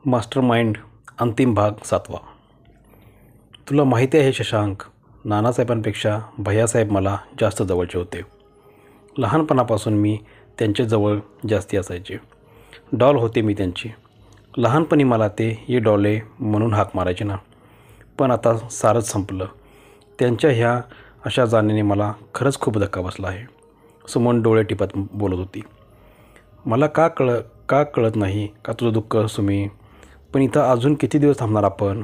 Mastermind अंतिम भाग 7वा. तुला माहिती आहे शशांक, नानासाहेबांपेक्षा भैयासाहेब मला जास्त जवळचे होते. लहानपणापासून मी त्यांच्या जवळ जास्ती असायचे. डॉल होते मी त्यांची. लहानपणी मला ते ये डॉले म्हणून हाक मारायचे ना. पण आता सारंच संपलं. त्यांच्या ह्या अशा जाण्याने मला खरंच खूप धक्का बसला आहे. सुमन डोळे टिपत बोलत होती. मला का कळत नाही का तुझं दुःख सुमी. पण इथं अजून किती दिवस थांबणार आपण.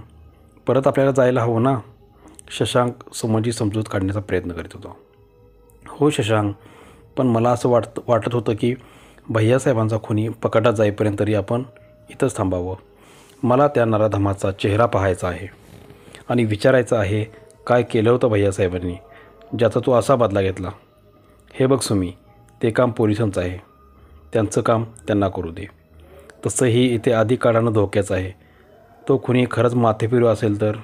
परत आपल्याला जायला हवं ना. शशांक सुमनची समजूत काढण्याचा प्रयत्न करीत होता. हो शशांक, पण मला असं वाटत होतं की भैयासाहेबांचा खुनी पकडात जाईपर्यंत तरी आपण इथंच थांबावं. मला त्या नराधमाचा चेहरा पाहायचा आहे आणि विचारायचं आहे काय केलं होतं भैयासाहेबांनी ज्याचा तू असा बदला घेतला. हे बघ सुमी, ते काम पोलिसांचं आहे. त्यांचं काम त्यांना करू दे. तसंही इथे आधी काढणं धोक्याचं आहे. तो खुनी खरंच माथेफिरू असेल तर.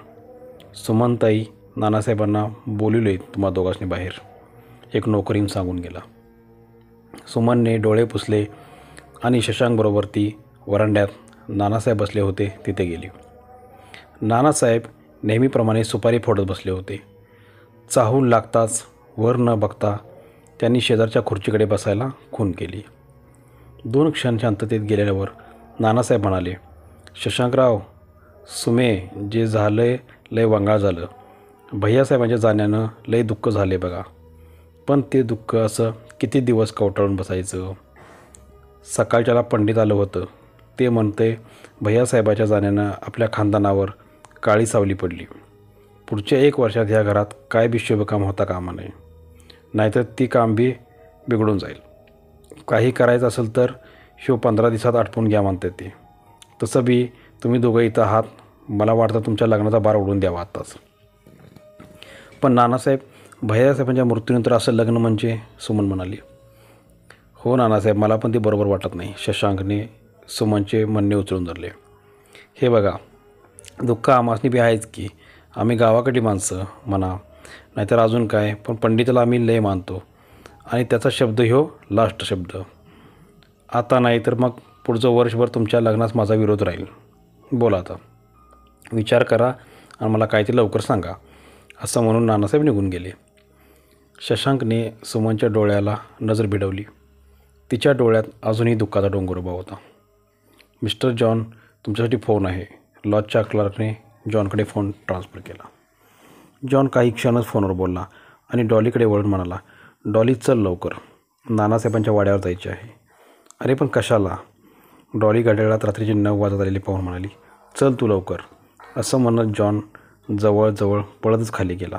सुमनताई नानासाहेबांना बोलवले तुम्हा दोघांनी बाहेर, एक नोकरीन सांगून गेला. सुमनने डोळे पुसले आणि शशांकबरोबर ती वरांड्यात नानासाहेब बसले होते तिथे गेली. नानासाहेब नेहमीप्रमाणे सुपारी फोडत बसले होते. चाहूल लागताच वर न बघता त्यांनी शेजारच्या खुर्चीकडे बसायला खून केली. 2 क्षण शांततेत गेल्यावर नानासाहेब म्हणाले, शशांकराव, सुमे, जे झालं लय वंगाळ झालं. भैयासाहेबांच्या जाण्यानं लय दुःख झाले बघा. पण ते दुःख असं किती दिवस कवटाळून बसायचं. सकाळच्याला पंडित आलं होतं. ते म्हणते भैयासाहेबाच्या जाण्यानं आपल्या खानदानावर काळी सावली पडली. पुढच्या 1 वर्षात ह्या घरात काय बी शुभकाम होता कामा नये, नाहीतर ती काम बी बिघडून जाईल. काही करायचं असेल तर 15 दिवसात आटपून घ्या म्हणते ते. तसं बी तुम्ही दोघं इथं आहात. मला वाटतं तुमच्या लग्नाचा बार उडून द्यावा आत्ताच. पण नानासाहेब, भैयासाहेबांच्या मृत्यूनंतर असं लग्न म्हणजे. सुमन म्हणाली. हो नानासाहेब, मला पण ते बरोबर वाटत नाही. शशांकने सुमनचे म्हणणे उचलून धरले. हे बघा, दुःख आमासनी बी आहेच की. आम्ही गावाकडली माणसं म्हणा, नाहीतर अजून काय, पण पंडिताला आम्ही लय मानतो आणि त्याचा शब्द ह्यो लास्ट शब्द. आता नाही तर मग पुढचं वर्षभर तुमच्या लग्नास माझा विरोध राहील. बोला आता, विचार करा आणि मला काय ते लवकर सांगा, असं म्हणून नानासाहेब निघून गेले. शशांकने सुमनच्या डोळ्याला नजर भिडवली. तिच्या डोळ्यात अजूनही दुःखाचा डोंगर उभा होता. मिस्टर जॉन, तुमच्यासाठी फोन आहे. लॉजच्या क्लर्कने जॉनकडे फोन ट्रान्सफर केला. जॉन काही क्षणच फोनवर बोलला आणि डॉलीकडे वळून म्हणाला, डॉली चल लवकर, नानासाहेबांच्या वाड्यावर जायचे आहे. अरे पण कशाला. डॉली घड्याळात रात्रीचे 9 वाजत आलेले पाहून म्हणाली, चल तू लवकर. असं म्हणत जॉन जवळजवळ पळतच खाली गेला.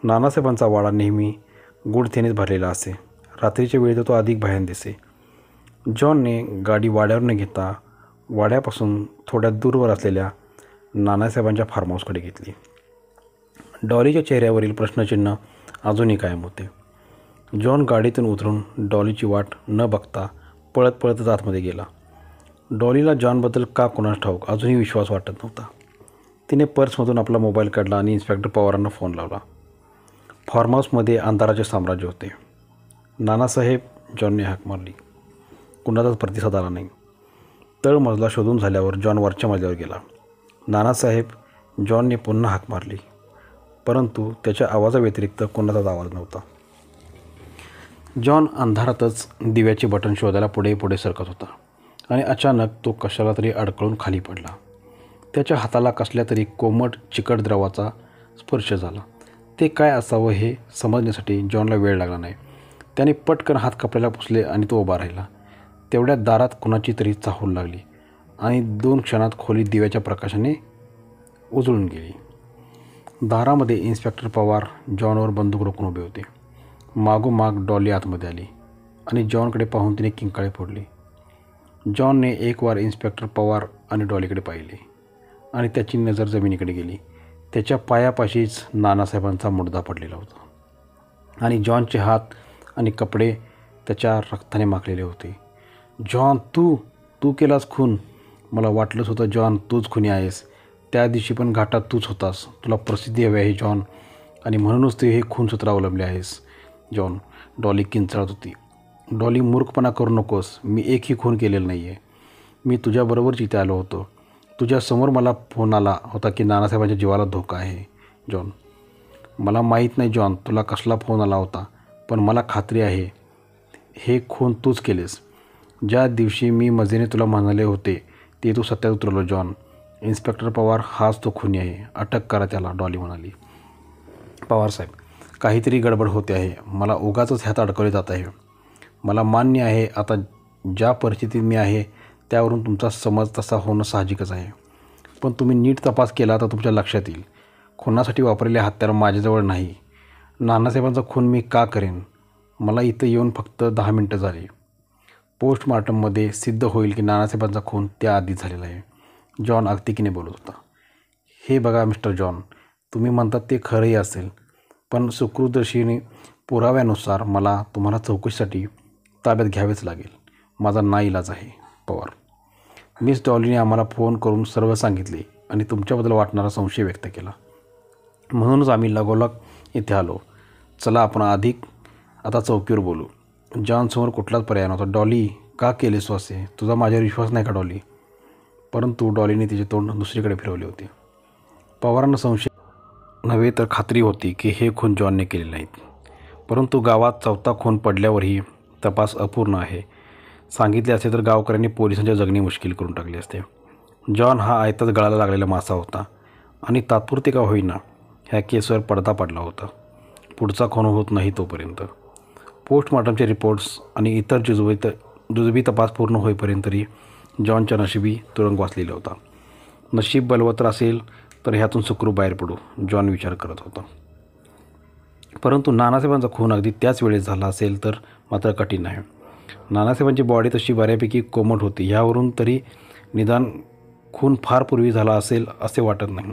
नानासाहेबांचा वाडा नेहमी गूढतेनेच भरलेला असे. रात्रीच्या वेळी तर तो अधिक भयान दिसे. जॉनने गाडी वाड्यावर न घेता वाड्यापासून थोड्या दूरवर असलेल्या नानासाहेबांच्या फार्म हाऊसकडे घेतली. डॉलीच्या चेहऱ्यावरील प्रश्नचिन्ह अजूनही कायम होते. जॉन गाडीतून उतरून डॉलीची वाट न बघता पळत पळतच आतमध्ये गेला. डॉलीला जॉनबद्दल का कोणास ठाऊक अजूनही विश्वास वाटत नव्हता. तिने पर्समधून आपला मोबाईल काढला आणि इन्स्पेक्टर पवारांना फोन लावला. फार्म हाऊसमध्ये अंधाराचे साम्राज्य होते. नानासाहेब, जॉनने हाक मारली. कुणाचाच प्रतिसाद आला नाही. तळमजला शोधून झाल्यावर जॉन वरच्या मजल्यावर गेला. नानासाहेब, जॉनने पुन्हा हाक मारली, परंतु त्याच्या आवाजाव्यतिरिक्त कोणाचाच आवाज नव्हता. जॉन अंधारातच दिव्याचे बटन शोधायला पुढे पुढे सरकत होता आणि अचानक तो कशाला तरी अडकळून खाली पडला. त्याच्या हाताला कसल्या तरी कोमट चिकट द्रवाचा स्पर्श झाला. ते काय असावं हे समजण्यासाठी जॉनला वेळ लागला नाही. त्याने पटकन हात कपड्याला पुसले आणि तो उभा राहिला. तेवढ्या दारात कुणाची तरी चाहूल लागली आणि 2 क्षणात खोली दिव्याच्या प्रकाशाने उजळून गेली. दारामध्ये इन्स्पेक्टर पवार जॉनवर बंदूक रोखून उभे होते. मागोमाग डॉली आतमध्ये आली आणि जॉनकडे पाहून तिने किंकाळी फोडली. जॉनने एक वार इन्स्पेक्टर पवार आणि डॉलीकडे पाहिले आणि त्याची नजर जमिनीकडे गेली. त्याच्या पायापाशीच नानासाहेबांचा मुडदा पडलेला होता आणि जॉनचे हात आणि कपडे त्याच्या रक्ताने माखलेले होते. जॉन, तू केलास खून. मला वाटलंच होतं जॉन, तूच खुनी आहेस. त्या दिवशी पण घाटात तूच होतास. तुला प्रसिद्धी हवी आहे जॉन, आणि म्हणूनच तू हे खूनसूत्र अवलंबले आहेस. जॉन, डॉली किंचाळत होती. डॉली, मूर्खपणा करू नकोस. मी एकही खून केलेला नाही आहे. मी तुझ्याबरोबरच इथे आलो होतो. तुझ्यासमोर मला फोन आला होता की नानासाहेबांच्या जीवाला धोका आहे. जॉन: मला माहीत नाही जॉन, तुला कसला फोन आला होता, पण मला खात्री आहे हे खून तूच केलेस. ज्या दिवशी मी मजेने तुला म्हणाले होते ते तू सत्यात उतरलो. जॉन: इन्स्पेक्टर पवार हाच तो खुनी आहे. अटक करा त्याला, डॉली म्हणाली. पवारसाहेब: काहीतरी गडबड होते आहे. मला उगाचच ह्यात अडकवले जात आहे. मला मान्य आहे आता ज्या परिस्थितीत मी आहे त्यावरून तुमचा समज तसा होणं साहजिकच आहे. पण तुम्ही नीट तपास केला तर तुमच्या लक्षात येईल खुनासाठी वापरलेले हत्यार माझ्याजवळ नाही. नानासाहेबांचा खून मी का करेन? मला इथं येऊन फक्त 10 मिनटं झाली. पोस्टमॉर्टममध्ये सिद्ध होईल की नानासाहेबांचा खून त्याआधीच झालेला आहे. जॉन आर्तिकीने बोलत होता. हे बघा मिस्टर जॉन, तुम्ही म्हणतात ते खरंही असेल, पण सुकृतदर्शीने पुराव्यानुसार मला तुम्हाला चौकशीसाठी ताब्यात घ्यावेच लागेल. माझा नाईलाज आहे. पवार: मिस डॉलीने आम्हाला फोन करून सर्व सांगितले आणि तुमच्याबद्दल वाटणारा संशय व्यक्त केला. म्हणूनच आम्ही लगोलग इथे आलो. चला आपण आता चौकीवर बोलू. जॉनसमोर कुठलाच पर्याय नव्हता. डॉली, का केलेस तू असे? तुझा माझ्यावर विश्वास नाही का डॉली? परंतु डॉलीने तिचे तोंड दुसरीकडे फिरवले होते. पवारांना संशय नव्हे तर खात्री होती की हे खून जॉनने केले नाहीत. परंतु गावात चौथा खून पडल्यावरही तपास अपूर्ण आहे सांगितले असते तर गावकऱ्यांनी पोलिसांच्या जगणे मुश्किल करून टाकले असते. जॉन हा आयताच गळाला लागलेला मासा होता आणि तात्पुरते का होईना ह्या केसवर पडदा पडला होता. पुढचा खून होत नाही तोपर्यंत. पोस्टमॉर्टमचे रिपोर्ट्स आणि इतर जुजबी तपास पूर्ण होईपर्यंतही जॉनच्या नशिबी तुरुंग वाचलेला होता. नशीब बलवत्तर असेल तर ह्यातून सुखरूप बाहेर पडू, जॉन विचार करत होता. परंतु नानासाहेबांचा खून अगदी त्याच वेळेस झाला असेल तर मात्र कठीण आहे. नानासाहेबांची बॉडी तशी बऱ्यापैकी कोमट होती. ह्यावरून तरी निदान खून फार पूर्वी झाला असेल असे वाटत नाही.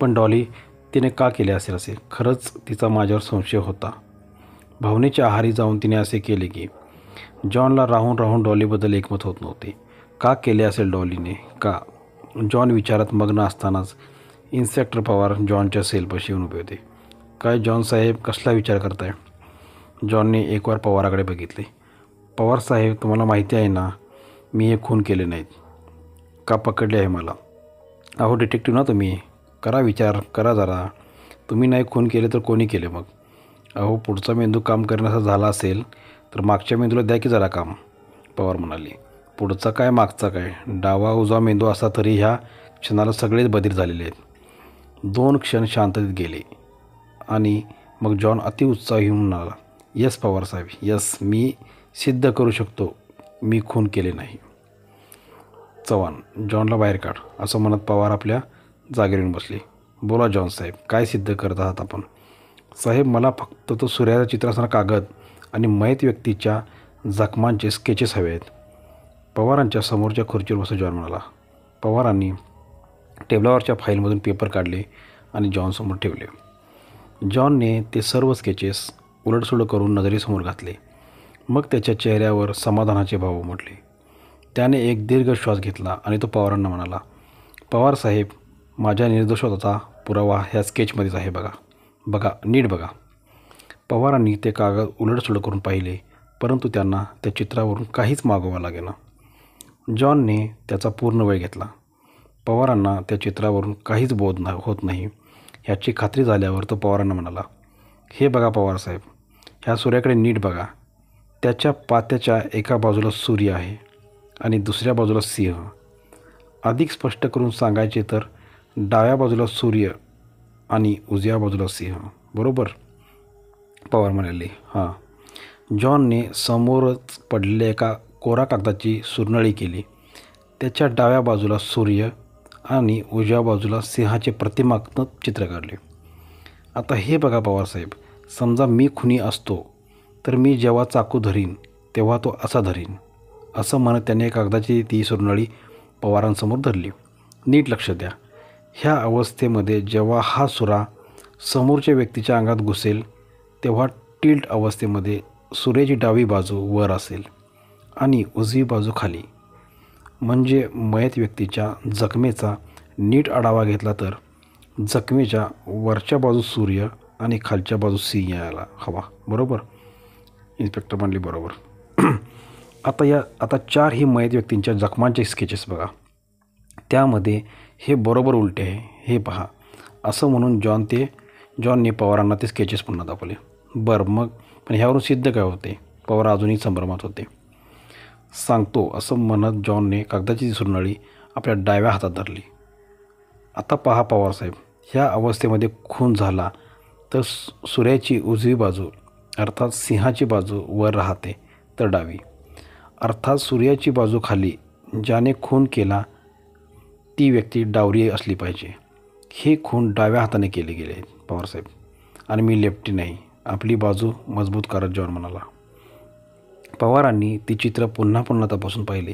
पण डॉली, तिने का केले असेल असे? खरंच तिचा माझ्यावर संशय होता. भावनेच्या आहारी जाऊन तिने असे केले की जॉनला राहून राहून डॉलीबद्दल एकमत होत नव्हते. का केले असेल डॉलीने? का? जॉन विचारात मग्न असतानाच इन्स्पेक्टर पवार जॉनच्या सेलपाशी येऊन उभे होते. काय जॉन साहेब, कसला विचार करताय? जॉनने एकवार पवाराकडे बघितले. पवार साहेब, तुम्हाला माहिती आहे ना मी हे खून केले नाहीत. का पकडले आहे मला? अहो डिटेक्टिव्ह ना तुम्ही, करा विचार करा जरा. तुम्ही नाही खून केले तर कोणी केले मग? अहो पुढचा मेंदू काम करण्याचा झाला असेल तर मागच्या मेंदूला द्या की जरा काम, पवार म्हणाले. पुढचा काय मागचा काय, डावा उजवा मेंदू असला तरी ह्या क्षणाला सगळेच बधीर झालेले आहेत. 2 क्षण शांततेत गेले आणि मग जॉन अतिउत्साही म्हणाला, यस पवार साहेब, यस, मी सिद्ध करू शकतो मी खून केले नाही. चव्हाण: जॉनला बाहेर काढ, असं म्हणत पवार आपल्या जागेवर येऊन बसले. बोला जॉन साहेब, काय सिद्ध करत आहात आपण? साहेब, मला फक्त तो सूर्याचा चित्र असणारा कागद आणि मयत व्यक्तीच्या जखमांचे स्केचेस हवे आहेत. पवारांच्या समोरच्या खुर्चीवर बसून जॉन म्हणाला. पवारांनी टेबलावरच्या फाईलमधून पेपर काढले आणि जॉनसमोर ठेवले. जॉनने ते सर्व स्केचेस उलटसुलट करून नजरेसमोर घातले. मग त्याच्या चेहऱ्यावर समाधानाचे भाव उमटले. त्याने एक दीर्घ श्वास घेतला आणि तो पवारांना म्हणाला, पवार साहेब, माझ्या निर्दोषतेचा पुरावा ह्या स्केचमध्येच आहे. बघा, नीट बघा. पवारांनी ते कागद उलटसुलट करून पाहिले, परंतु त्यांना त्या चित्रावरून काहीच मागोवा लागेना. जॉनने त्याचा पूर्ण वेळ घेतला. पवारांना त्या चित्रावरून काहीच बोध होत नाही ह्याची खात्री झाल्यावर तो पवारांना म्हणाला, हे बघा पवार साहेब, ह्या सूर्याकडे नीट बघा. त्याच्या पात्याच्या एका बाजूला सूर्य आहे आणि दुसऱ्या बाजूला सिंह. अधिक स्पष्ट करून सांगायचे तर डाव्या बाजूला सूर्य आणि उजव्या बाजूला सिंह, बरोबर? पवार म्हणाले, हां. जॉनने समोरच पडलेल्या एका कोरा कागदाची सुरनळी केली. त्याच्या डाव्या बाजूला सूर्य आणि उजव्या बाजूला सिंहाचे प्रतिमात्मक चित्र काढले. आता हे बघा पवारसाहेब, समजा मी खुनी असतो तर मी जेव्हा चाकू धरीन तेव्हा तो असा धरीन, असं म्हणत त्याने कागदाची ती सुरनळी पवारांसमोर धरली. नीट लक्ष द्या. ह्या अवस्थेमध्ये जेव्हा हा सुरा समोरच्या व्यक्तीच्या अंगात घुसेल तेव्हा टिल्ट अवस्थेमध्ये सूर्याची डावी बाजू वर असेल आणि उजवी बाजू खाली. म्हणजे मयत व्यक्तीच्या जखमेचा नीट आढावा घेतला तर जखमेच्या वरच्या बाजू सूर्य आणि खालच्या बाजू सिंह यायला हवा, बरोबर? इन्स्पेक्टर म्हणले, बरोबर. आता 4 ही मयत व्यक्तींच्या जखमांचे स्केचेस बघा. त्यामध्ये हे बरोबर उलटे आहे, हे पहा, असं म्हणून जॉनने पवारांना ते स्केचेस पुन्हा दाखवले. बरं, मग पण ह्यावरून सिद्ध काय होते? पवार अजूनही संभ्रमात होते. सांगतो असं म्हणत जॉनने कागदाची सुरनळी आपल्या डाव्या हातात धरली. आता पहा पवारसाहेब, ह्या अवस्थेमध्ये खून झाला तर सूर्याची उजवी बाजू अर्थात सिंहाची बाजू वर राहते, तर डावी अर्थात सूर्याची बाजू खाली. ज्याने खून केला ती व्यक्ती डावरी असली पाहिजे. हे खून डाव्या हाताने केले गेले आहेत पवारसाहेब, आणि मी लेफ्टी नाही. आपली बाजू मजबूत करत जॉन म्हणाला. पवारांनी ती चित्र पुन्हा पुन्हा तपासून पाहिले.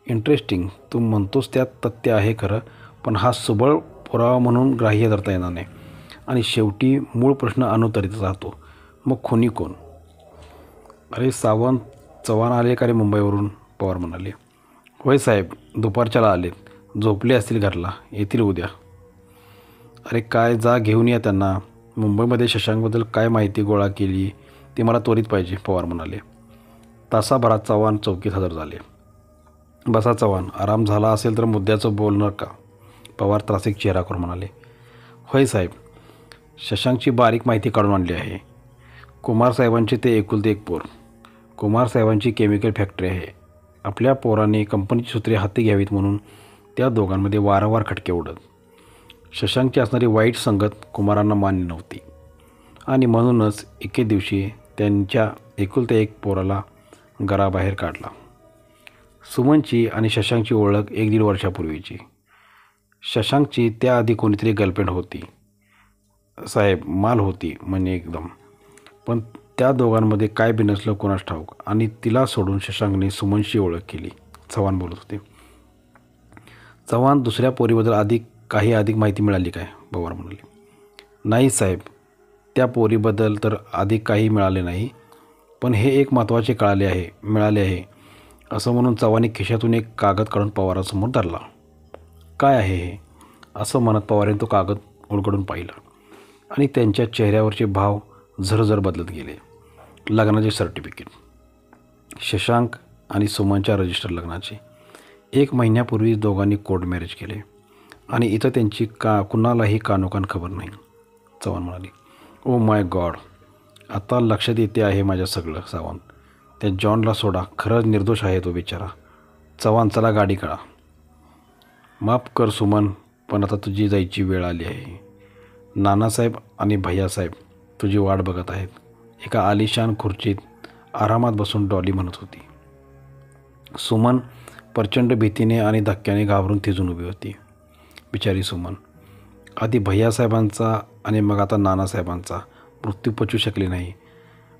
इंटरेस्टिंग, तू म्हणतोस त्यात तथ्य आहे खरं, पण हा सबळ पुरावा म्हणून ग्राह्य धरता येणार नाही. आणि शेवटी मूळ प्रश्न अनुत्तरित राहतो, मग खुनी कोण? अरे सावंत चव्हाण आले का रे मुंबईवरून? पवार म्हणाले. होय साहेब, दुपारच्याला आलेत. झोपले असतील घरला, येतील उद्या. अरे काय, जा घेऊन या त्यांना. मुंबईमध्ये शशांकबद्दल काय माहिती गोळा केली ती मला त्वरित पाहिजे, पवार म्हणाले. तासाभरात चव्हाण चौकीत हजर झाले. बसा चव्हाण, आराम झाला असेल तर मुद्द्याचं बोलणार का? पवार त्रासिक चेहरा करून म्हणाले. होय साहेब, शशांकची बारीक माहिती काढून आणली आहे. कुमारसाहेबांचे ते एकुलते एक पोर. कुमारसाहेबांची केमिकल फॅक्टरी आहे. आपल्या पोराने कंपनीची सूत्रे हाती घ्यावीत म्हणून त्या दोघांमध्ये वारंवार खटके उडत. शशांकची असणारी वाईट संगत कुमारांना मान्य नव्हती, आणि म्हणूनच एके दिवशी त्यांच्या एकुलत्या एक पोराला घराबाहेर काढला. सुमनची आणि शशांकची ओळख 1-1.5 वर्षापूर्वीची. शशांकची त्याआधी कोणीतरी गर्लफ्रेंड होती साहेब, माल होती म्हणजे एकदम. पण त्या दोघांमध्ये काय बिनसलं कोणास ठाऊक, आणि तिला सोडून शशांकने सुमनशी ओळख केली, चव्हाण बोलत होते. चव्हाण, दुसऱ्या पोरीबद्दल अधिक माहिती मिळाली काय? पवार म्हणाले. नाही साहेब, त्या पोरीबद्दल तर अधिक काही मिळाले नाही, पण हे एक महत्त्वाचे मिळाले आहे असं म्हणून चव्हाणने खिशातून एक कागद काढून पवारांसमोर धरला. काय आहे हे? असं म्हणत पवारांनी तो कागद उलगडून पाहिला, आणि त्यांच्या चेहऱ्यावरचे भाव झरझर बदलत गेले. लग्नाचे सर्टिफिकेट, शशांक आणि सुमनच्या रजिस्टर लग्नाचे. 1 महिन्यापूर्वी दोघांनी कोर्ट मॅरेज केले, आणि इथं त्यांची कुणालाही कानोकान खबर नाही, चव्हाण म्हणाले. ओ माय गॉड, आता लक्षात येते आहे माझ्या सगळं. सावंत, त्या जॉनला सोडा, खरंच निर्दोष आहे तो बिचारा. चव्हाण, चला गाडी काढा. माफ कर सुमन, पण आता तुझी जायची वेळ आली आहे. नानासाहेब आणि भैयासाहेब तुझी वाट बघत आहेत. एका आलिशान खुर्चीत आरामात बसून डॉली म्हणत होती. सुमन प्रचंड भीतीने आणि धक्क्याने घाबरून थिजून उभी होती. बिचारी सुमन. आधी भैयासाहेबांचा आणि मग आता नानासाहेबांचा मृत्यू पचू शकले नाही,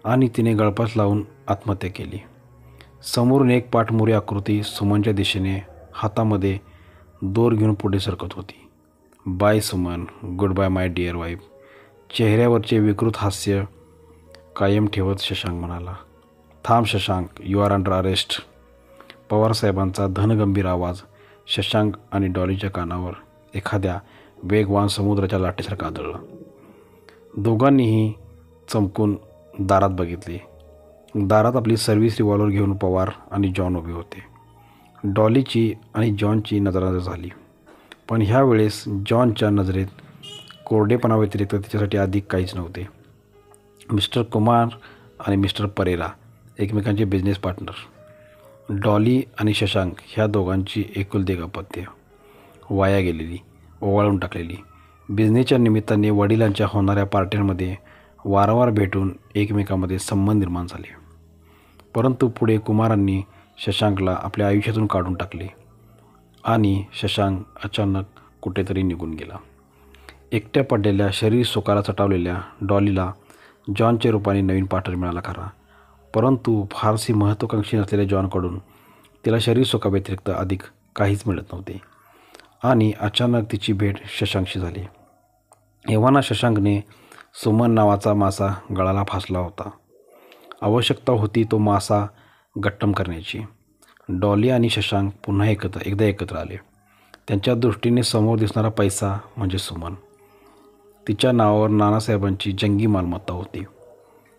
आणि तिने गळफास लावून आत्महत्या केली. समोरून एक पाठमोरी आकृती सुमनच्या दिशेने हातामध्ये दोर घेऊन पुढे सरकत होती. Bye Suman, good bye my dear wife. चेहऱ्यावरचे विकृत हास्य कायम ठेवत शशांक म्हणाला. थांब Shashank, you are under arrest. पवारसाहेबांचा धनगंभीर आवाज शशांक आणि डॉलीच्या कानावर एखाद्या वेगवान समुद्राच्या लाटेसारखा आदळला. दोघांनीही चमकून दारात बघितले. दारात आपली सर्व्हिस रिव्हॉल्वर घेऊन पवार आणि जॉन उभे होते. डॉलीची आणि जॉनची नजरानजर झाली, पण ह्या वेळेस जॉनच्या नजरेत कोरडेपणा व्यतिरिक्त तिच्यासाठी अधिक काहीच नव्हते. मिस्टर कुमार आणि मिस्टर परेरा एकमेकांचे बिझनेस पार्टनर. डॉली आणि शशांक ह्या दोघांची एकुलती एक अपत्य, वाया गेलेली, ओवाळून टाकलेली. बिझनेसच्या निमित्ताने वडिलांच्या होणाऱ्या पार्ट्यांमध्ये वारंवार भेटून एकमेकांमध्ये संबंध निर्माण झाले. परंतु पुढे कुमारांनी शशांकला आपल्या आयुष्यातून काढून टाकले, आणि शशांक अचानक कुठेतरी निघून गेला. एकट्या पडलेल्या शरीर सुखाला चटावलेल्या डॉलीला जॉनच्या रूपाने नवीन पार्टनर मिळाला खरा, परंतु फारशी महत्त्वाकांक्षी नसलेल्या जॉनकडून तिला शरीर सुखाव्यतिरिक्त अधिक काहीच मिळत नव्हते. आणि अचानक तिची भेट शशांकशी झाली. एव्हाना शशांकने सुमन नावाचा मासा गळाला फासला होता. आवश्यकता होती तो मासा गट्टम करण्याची. डॉली आणि शशांक पुन्हा एकदा एकत्र आले. त्यांच्या दृष्टीने समोर दिसणारा पैसा म्हणजे सुमन. तिच्या नावावर नानासाहेबांची जंगी मालमत्ता होती.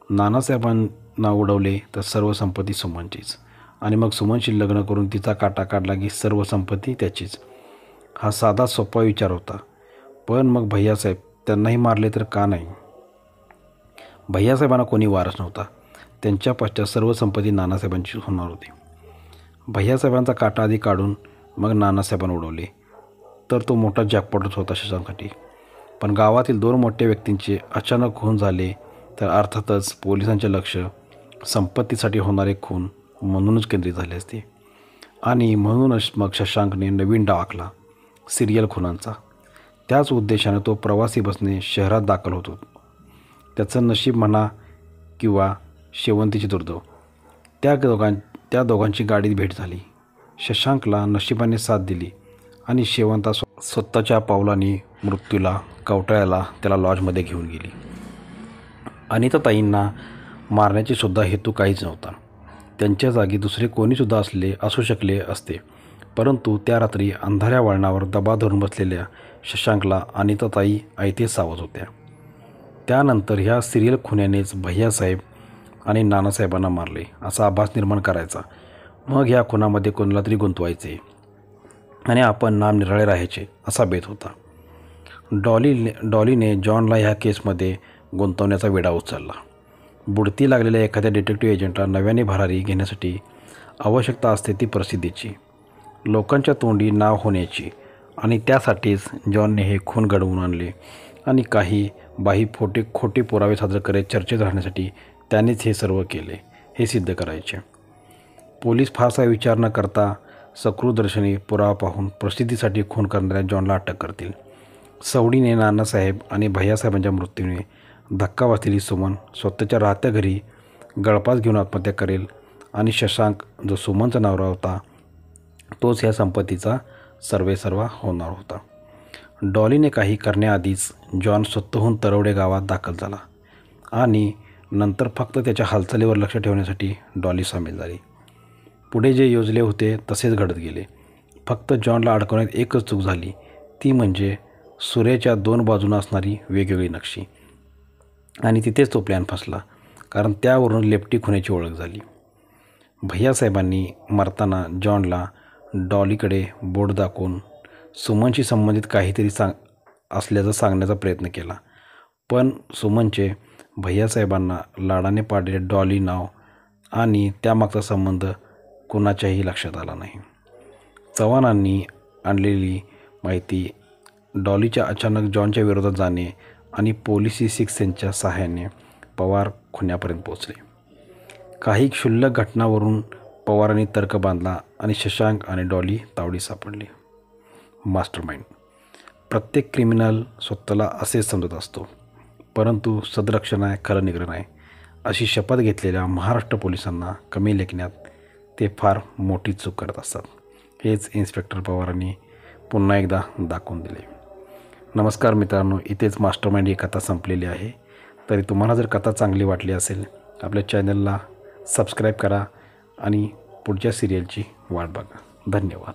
नानासाहेबांना उडवले तर सर्व संपत्ती सुमनचीच, आणि मग सुमनशी लग्न करून तिचा काटा काढला की सर्व संपत्ती त्याचीच. हा साधा सोपा विचार होता. पण मग भैयासाहेब त्यांनाही मारले तर का नाही? भैयासाहेबांना कोणी वारस नव्हता. त्यांच्या पश्चात सर्व संपत्ती नानासाहेबांची होणार होती. भैयासाहेबांचा काटा आधी काढून मग नानासाहेबांना उडवले तर तो मोठा जॅकपॉटच होता शशांकसाठी. पण गावातील 2 मोठ्या व्यक्तींचे अचानक खून झाले तर अर्थातच पोलिसांचे लक्ष संपत्तीसाठी होणारे खून म्हणूनच केंद्रित झाले असते. आणि म्हणूनच मग शशांकने नवीन डाव आखला, सिरियल खुनांचा. त्याच उद्देशाने तो प्रवासी बसने शहरात दाखल होतो. त्याचं नशीब म्हणा किंवा शेवंतीची दुर्दैव, त्या दोघांची गाडीत भेट झाली. शशांकला नशिबाने साथ दिली आणि शेवंता स्वतःच्या पावलांनी मृत्यूला कवटाळ्याला त्याला लॉजमध्ये घेऊन गेली. अनिताताईंना मारण्याची सुद्धा हेतू काहीच नव्हता. त्यांच्या जागी दुसरे कोणीसुद्धा असू शकले असते. परंतु त्या रात्री अंधाऱ्या वळणावर दबा धरून बसलेल्या शशांकला अनिताताई ऐतेच सावध होत्या. त्यानंतर ह्या सिरियल खुन्यानेच भैयासाहेब आणि नानासाहेबांना मारले असा आभास निर्माण करायचा. मग ह्या खुनामध्ये कोणाला तरी गुंतवायचे आणि आपण नामनिराळे राहायचे असा बेत होता. डॉलीने जॉनला ह्या केसमध्ये गुंतवण्याचा विडा उचलला. बुडती लागलेल्या एखाद्या डिटेक्टिव्ह एजंटला नव्याने भरारी घेण्यासाठी आवश्यकता असते ती प्रसिद्धीची, लोकांच्या तोंडी नाव होण्याची. आणि त्यासाठीच जॉनने हे खून घडवून आणले आणि काही खोटे पुरावे सादर करत चर्चेत राहण्यासाठी त्यानेच हे सर्व केले हे सिद्ध करायचे. पोलीस फारसा विचार न करता सकृतदर्शनी पुरावा पाहून प्रसिद्धीसाठी खून करणाऱ्या जॉनला अटक करतील. सवडीने नानासाहेब आणि भैयासाहेबांच्या मृत्यूने धक्का बसलेली सुमन स्वतःच्या राहत्या घरी गळफास घेऊन आत्महत्या करेल आणि शशांक जो सुमनचा नवरा होता तोच ह्या संपत्तीचा सर्वेसर्वा होणार होता. डॉलीने काही करण्याआधीच जॉन स्वतःहून तरवडे गावात दाखल झाला आणि नंतर फक्त त्याच्या हालचालीवर लक्ष ठेवण्यासाठी डॉली सामील झाली. पुढे जे योजले होते तसेच घडत गेले. फक्त जॉनला अडकवण्यात एकच चूक झाली, ती म्हणजे सूर्याच्या 2 बाजूंना असणारी वेगवेगळी नक्षी. आणि तिथेच तो प्लॅन फसला, कारण त्यावरून लेफ्टी खुन्याची ओळख झाली. भैयासाहेबांनी मरताना जॉनला डॉलीकडे बोट दाखवून सुमनशी संबंधित काहीतरी असल्याचं सांगण्याचा प्रयत्न केला. पण सुमनचे भैयासाहेबांना लाडाने पाडलेले डॉली नाव आणि त्यामागचा संबंध कुणाच्याही लक्षात आला नाही. चव्हाणांनी आणलेली माहिती, डॉलीच्या अचानक जॉनच्या विरोधात जाणे आणि पोलिसी 6 सेन्सच्या सहाय्याने पवार खुन्यापर्यंत पोहोचले. काही क्षुल्लक घटनावरून पवारांनी तर्क बांधला आणि शशांक आणि डॉली तावडी सापडली. मास्टरमाइंड. प्रत्येक क्रिमिनल स्वतःला असेच समजत असतो, परंतु सदरक्षण आहे, खरं निग्रह आहे अशी शपथ घेतलेल्या महाराष्ट्र पोलिसांना कमी लेखण्यात ते फार मोठी चूक करत असतात. हेच इन्स्पेक्टर पवारांनी पुन्हा एकदा दाखवून दिले. नमस्कार मित्रांनो, इथेच मास्टरमाइंड ही कथा संपलेली आहे. तरी तुम्हाला जर कथा चांगली वाटली असेल आपल्या चॅनलला सबस्क्राईब करा आणि पुढच्या सिरियलची वाट बघा. धन्यवाद.